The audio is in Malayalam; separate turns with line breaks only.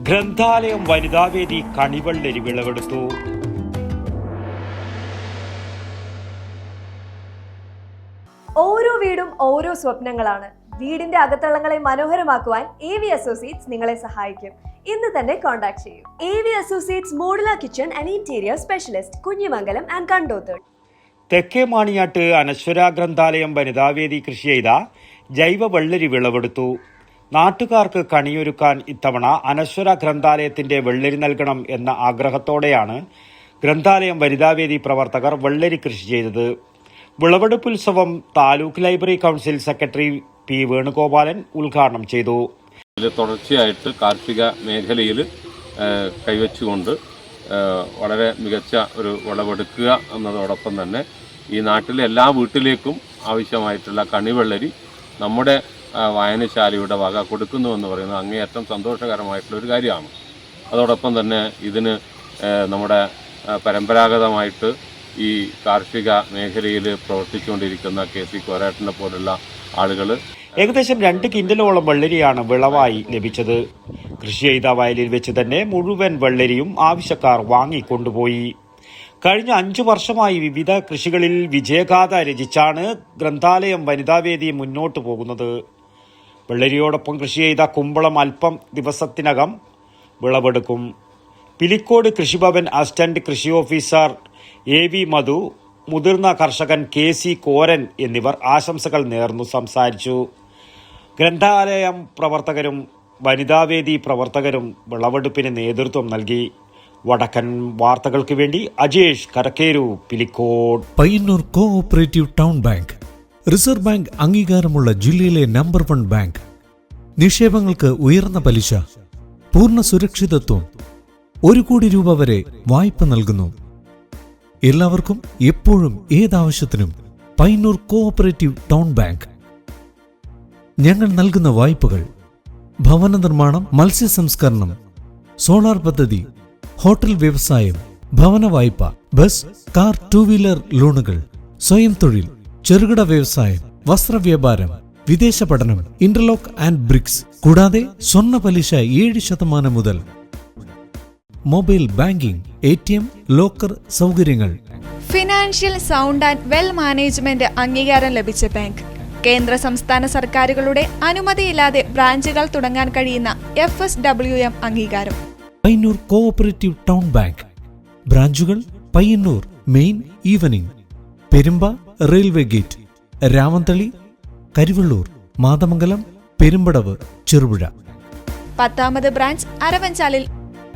ഗ്രന്ഥാലയം വനിതാവേദി കണിവെള്ളരി വിളവെടുത്തു.
ഓരോ വീടും ഓരോ സ്വപ്നങ്ങളാണ്. വീടിന്റെ അകത്തളങ്ങളെ മനോഹരമാക്കുവാൻ AV അസോസിയേറ്റ്സ് നിങ്ങളെ സഹായിക്കും. ഇന്ന് തന്നെ കോൺടാക്ട് ചെയ്യൂ. AV associates modular kitchen and interior specialist, Kunhimangalam and Kandothur.
തെക്കേ മാണിയാട്ട് അനശ്വര ഗ്രന്ഥാലയം വനിതാവേദി കൃഷി ചെയ്ത ജൈവ വെള്ളരി വിളവെടുത്തു. നാട്ടുകാർക്ക് കണിയൊരുക്കാൻ ഇത്തവണ അനശ്വര ഗ്രന്ഥാലയത്തിന്റെ വെള്ളരി നൽകണം എന്ന ആഗ്രഹത്തോടെയാണ് ഗ്രന്ഥാലയം വനിതാവേദി പ്രവർത്തകർ വെള്ളരി കൃഷി ചെയ്തത്. വിളവെടുപ്പുത്സവം taluk library council secretary P. Venugopalan ഉദ്ഘാടനം ചെയ്തു.
തുടർച്ചയായിട്ട് കാർഷിക മേഖലയിൽ കൈവച്ചുകൊണ്ട് വളരെ മികച്ച ഒരു വിളവെടുക്കുക എന്നതോടൊപ്പം തന്നെ ഈ നാട്ടിലെ എല്ലാ വീട്ടിലേക്കും ആവശ്യമായിട്ടുള്ള കണിവെള്ളരി നമ്മുടെ വായനശാലയുടെ വക കൊടുക്കുന്നുവെന്ന് പറയുന്നത് അങ്ങേയറ്റം സന്തോഷകരമായിട്ടുള്ളൊരു കാര്യമാണ്. അതോടൊപ്പം തന്നെ ഇതിന് നമ്മുടെ പരമ്പരാഗതമായിട്ട് ഈ കാർഷിക മേഖലയിൽ പ്രവർത്തിച്ചുകൊണ്ടിരിക്കുന്ന KC കോരാട്ടിനെ പോലുള്ള ആളുകൾ
ഏകദേശം 2 കിൻഡലോളം വെള്ളരിയാണ് വിളവായി ലഭിച്ചത്. കൃഷി ചെയ്ത വയലിൽ വെച്ച് തന്നെ മുഴുവൻ വെള്ളരിയും ആവശ്യക്കാർ വാങ്ങിക്കൊണ്ടുപോയി. കഴിഞ്ഞ 5 വർഷമായി വിവിധ കൃഷികളിൽ വിജയഗാഥ രചിച്ചാണ് ഗ്രന്ഥാലയം വനിതാവേദി മുന്നോട്ടു പോകുന്നത്. വെള്ളരിയോടൊപ്പം കൃഷി ചെയ്ത കുമ്പളം അല്പം ദിവസത്തിനകം വിളവെടുക്കും. പിലിക്കോട് കൃഷിഭവൻ അസിസ്റ്റന്റ് കൃഷി ഓഫീസർ AV മധു, മുതിർന്ന കർഷകൻ KC കോരൻ എന്നിവർ ആശംസകൾ നേർന്നു സംസാരിച്ചു. ഗ്രന്ഥാലയം പ്രവർത്തകരും വനിതാവേദി പ്രവർത്തകരും വിളവെടുപ്പിന് നേതൃത്വം നൽകി. വടക്കൻ വാർത്തകൾക്ക് വേണ്ടി Ajesh Karakkeru, Pilicode.
Payyanur cooperative town bank reserve bank അംഗീകാരമുള്ള ജില്ലയിലെ നമ്പർ 1 ബാങ്ക്. നിക്ഷേപങ്ങൾക്ക് ഉയർന്ന പലിശ, പൂർണ്ണ സുരക്ഷിതത്വം, 1 കോടി രൂപ വരെ വായ്പ നൽകുന്നു. എല്ലാവർക്കും എപ്പോഴും ഏതാവശ്യത്തിനും പയ്യന്നൂർ കോഓപ്പറേറ്റീവ് ടൗൺ ബാങ്ക്. ഞങ്ങൾ നൽകുന്ന വായ്പകൾ ഭവന നിർമ്മാണം, മത്സ്യ സംസ്കരണം, സോളാർ പദ്ധതി, ഹോട്ടൽ വ്യവസായം, ഭവന വായ്പ, ബസ്, കാർ, 2 വീലർ ലോണുകൾ, സ്വയം തൊഴിൽ, ചെറുകിട വ്യവസായം, വസ്ത്രവ്യാപാരം, വിദേശ പഠനം, ഇന്റർലോക്ക് ആൻഡ് ബ്രിക്സ്, കൂടാതെ സ്വർണ്ണ പലിശ 7% മുതൽ. മൊബൈൽ ബാങ്കിംഗ്, ATM, ലോക്കർ സൗകര്യങ്ങൾ.
Financial sound and well management അംഗീകാരം ലഭിച്ച ബാങ്ക്. കേന്ദ്ര സംസ്ഥാന സർക്കാരുകളുടെ അനുമതിയില്ലാതെ ബ്രാഞ്ചുകൾ തുടങ്ങാൻ കഴിയുന്ന FSWM അംഗീകാരം.
Payyanur cooperative town bank. ബ്രാഞ്ചുകൾ Payyanur main evening, Perumba railway gate, Ramanthali, Karivellur, Mathamangalam, Perumpadavu, Cherupuzha.
10ാമത് ബ്രാഞ്ച് അരവഞ്ചാലിൽ